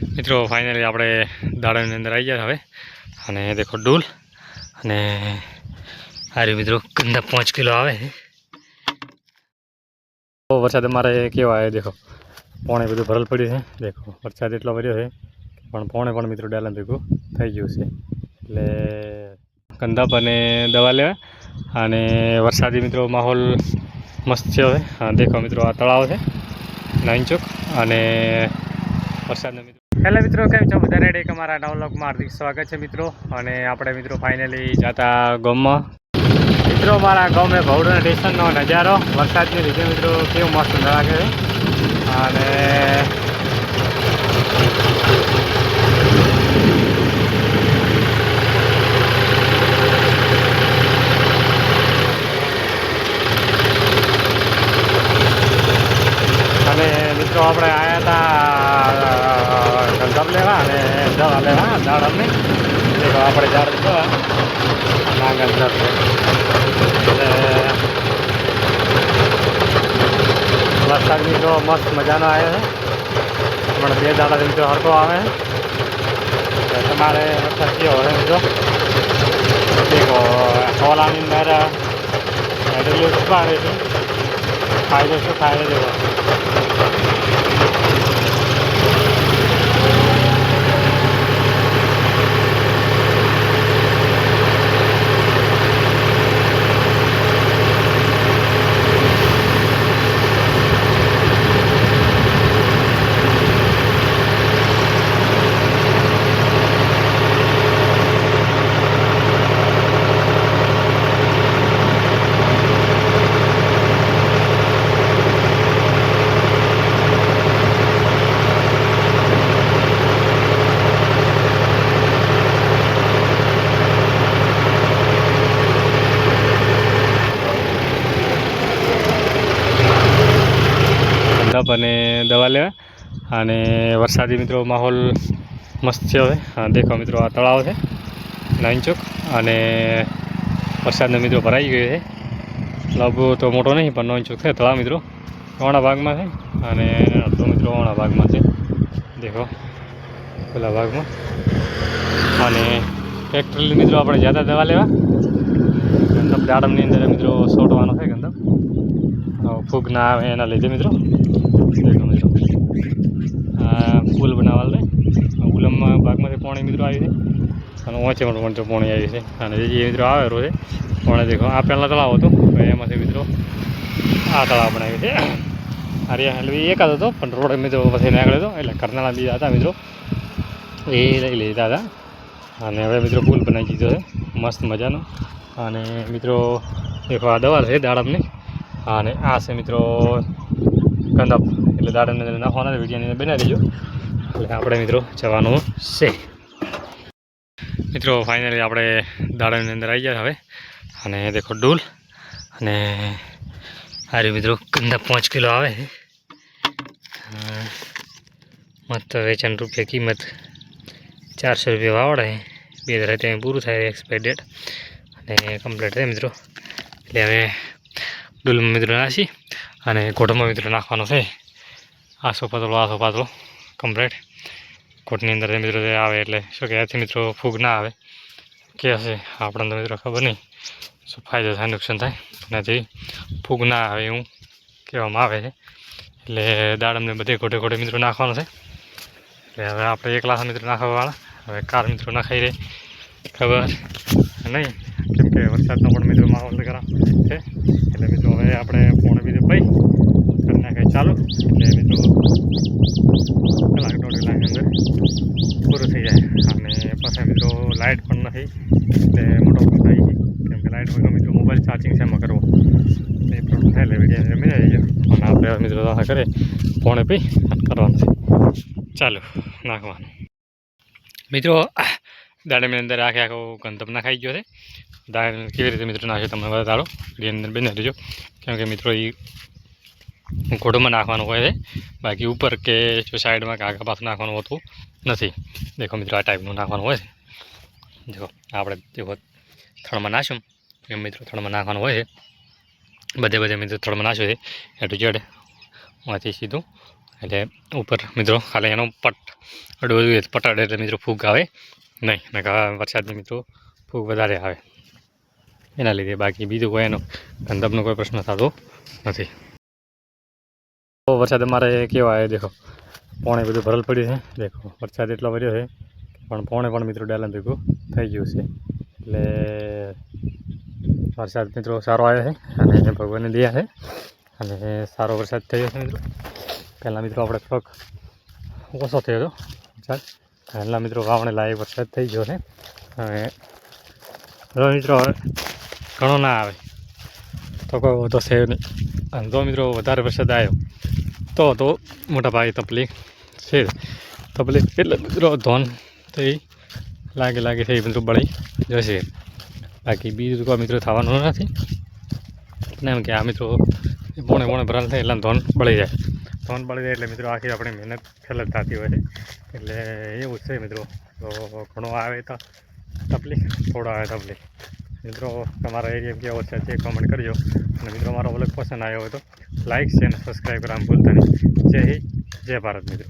मित्रों फाइनली આપણે દાડાની અંદર આવી ગયા હવે અને દેખો ડૂલ અને આરે મિત્રો ગંદા 5 કિલો આવે છે તો વરસાદ અમારે કેવો આવે દેખો પોણે બધું ભરલ પડ્યું છે દેખો વરસાદ એટલો પડ્યો છે પણ પોણે પણ મિત્રો ડાલન ભેગું થઈ ગયું છે એટલે ગંદા અને દવા લેવા અને વરસાદી મિત્રો માહોલ મસ્ત છે હવે દેખો મિત્રો આ તળાવ છે નાઈનચોક અને વરસાદનો મિત્રો હેલો મિત્રો કેમ છો બધા રેડી કે મારા નવા વ્લોગમાં હાર્દિક સ્વાગત છે મિત્રો અને આપણે મિત્રો ફાઇનલી જાતા ગામમાં મિત્રો મારા ગામમાં ભવડોના સ્ટેશનનો નજારો વરસાદની લીધે મિત્રો કેવું મસ્ત લાગે છે અને મિત્રો આપણે આવ્યા હતા ગંધમ લેવા અને દવા લેવા દાડમની આપણે ઝાડ ના ગંધમ એટલે વરસાદ મિત્રો મસ્ત મજાનો આવ્યો છે પણ 2 દાડા મિત્રો હરકો આવે છે તમારે વરસાદ કેવો હોય મિત્રો દેખો સોલાની અંદર એટલું શું આવે છે ફાયદો શું થાય દેવો અને દવા લેવા અને વરસાદી મિત્રો માહોલ મસ્ત છે હવે દેખો મિત્રો આ તળાવ છે નાઈનચોક અને વરસાદનો મિત્રો ભરાઈ ગયો છે લાભો તો મોટો નહીં પણ નાઈનચોક છે તળાવ મિત્રો વાણા ભાગમાં છે અને અડધો મિત્રો વાણા ભાગમાં છે દેખો પેલા ભાગમાં અને ફેક્ટરી મિત્રો આપણે જ્યાદા દવા લેવા ગંદમ દાડમની અંદર મિત્રો સોટવાનો છે ગંદમ ફૂગ ના આવે એના લીધે મિત્રો દેખો મિત્રો આ પુલ બનાવવા લે પુલમાં ભાગમાંથી પાણી મિત્રો આવી છે અને ઓછે પણ પાણી આવી છે અને જે મિત્રો આવે રોજે પાણી દેખો આ પહેલાં તળાવ હતું એમાંથી મિત્રો આ તળાવ બનાવ્યું છે આર્યા એટલે એકાદ હતો પણ રોડ મિત્રો પછી નીકળ્યો હતો એટલે કરનાળા બીજા હતા મિત્રો એ લઈ લીધા હતા અને હવે મિત્રો પુલ બનાવી દીધો છે મસ્ત મજાનો અને મિત્રો દેખો આ દવા છે દાડમની અને આ છે મિત્રો ગંદમ એટલે દાડમની અંદર નાખવાના વિડીયોની અંદર બનાવી દેજો એટલે આપણે મિત્રો જવાનું છે મિત્રો ફાઇનલી આપણે દાડમની અંદર આવી ગયા હવે અને દેખો ડૂલ અને આરે મિત્રો ગંદા 5 કિલો આવે છે મત વેચાણ રૂપિયા કિંમત 400 રૂપિયા વાવડે 2 ધારે ત્યાં પૂરું થાય એક્સપાયર ડેટ અને કમ્પ્લીટ થાય મિત્રો એટલે હવે ડૂલમાં મિત્રો નાખી અને કોટમાં મિત્રો નાખવાનો છે આસો પાતળો કમ્પ્લીટ કોટની અંદર મિત્રો આવે એટલે શું કે આથી મિત્રો ફૂગ ના આવે કે હશે આપણને તો મિત્રો ખબર નહીં શું ફાયદો થાય નુકસાન થાય એનાથી ફૂગ ના આવે એવું કહેવામાં આવે છે એટલે દાડમને બધે કોટે મિત્રો નાખવાનું છે એટલે હવે આપણે એકલા મિત્રો નાખવાવાળા હવે કાર મિત્રો નાખાઈ રહે ખબર નહીં કેમ કે વરસાદનો પણ મિત્રો માહોલ ખરાબ છે એટલે મિત્રો હવે આપણે પોણે બીજું પઈ કરી નાખે ચાલુ એટલે મિત્રો કલાક 1.5 કલાકની અંદર પૂરું થઈ જાય અને પાછા મિત્રો લાઇટ પણ નથી એટલે મોટો પ્રશ્ન આવી ગઈ કેમ કે લાઇટ વગર મિત્રો મોબાઈલ ચાર્જિંગ છે એમાં કરવો એ પ્રોબ્લેમ થાય એટલે વિડીયો મેળવી જજો અને આપણે મિત્રો દવા કરે પોણે પી કરવાનું છે ચાલો નાખવાનું મિત્રો દાડમની અંદર આખો ગંધમ નાખાઈ ગયો છે દાળ કેવી રીતે મિત્રો નાખ્યો તમને બતાડો વિડીયોની અંદર બનાવી દેજો કેમ કે મિત્રો એ ઘોડોમાં નાખવાનું હોય છે બાકી ઉપર કે જો સાઈડમાં કે આગળ પાછું નાખવાનું હોતું નથી દેખો મિત્રો આ ટાઈપનું નાખવાનું હોય છે જો આપણે દેખો થળમાં નાખશું એમ મિત્રો થળમાં નાખવાનું હોય છે બધે મિત્રો થળમાં નાખ્યું છે એ ટુ ઝેડ માંથી સીધું એટલે ઉપર મિત્રો ખાલી એનો પટ અડવું જોઈએ પટાડે એટલે મિત્રો ફૂગ આવે નહીં ને વરસાદની મિત્રો ફૂગ વધારે આવે એના લીધે બાકી બીજું કોઈ એનો ગંધબનો કોઈ પ્રશ્ન થતો નથી. તો વરસાદ અમારે કેવા આવે દેખો પોણે બધું ભરલ પડ્યું છે દેખો વરસાદ એટલો વર્યો છે પણ પોણે પણ મિત્રો ડાલન ભેગું થઈ ગયું છે એટલે વરસાદ મિત્રો સારો આવ્યો છે અને ભગવાનની દયા છે અને સારો વરસાદ થયો છે મિત્રો. પહેલાં મિત્રો આપણે થોડોક ઓછો થયો હતો વરસાદ પહેલાં મિત્રો વાવણે લાયક વરસાદ થઈ ગયો છે હવે મિત્રો હવે ઘણો ના આવે તો કોઈ વધો થયો નહીં અને જો મિત્રો વધારે વરસાદ આવ્યો તો મોટા ભાગે તકલીફ છે તકલીફ એટલે મિત્રો ધોન થઈ લાગે થઈ મિત્રો બળી જશે બાકી બીજું કોઈ મિત્રો થવાનું નથી ને એમ કે આ મિત્રો પોણે ભરાલ થાય એટલે ધોન બળી જાય એટલે મિત્રો આખી આપણી મહેનત ફેલ જ થતી હોય છે એટલે એવું જ છે મિત્રો. તો ઘણો આવે તો તકલીફ થોડો આવે તકલીફ મિત્રો. તમારા એરિયા કેવો છે તે કોમેન્ટ કરજો અને મિત્રો મારો વ્લોગ પસંદ આવ્યો હોય તો લાઇક છે અને સબસ્ક્રાઈબ કરવાનું ભૂલતા નહીં. જય હિન્દ જય ભારત મિત્રો.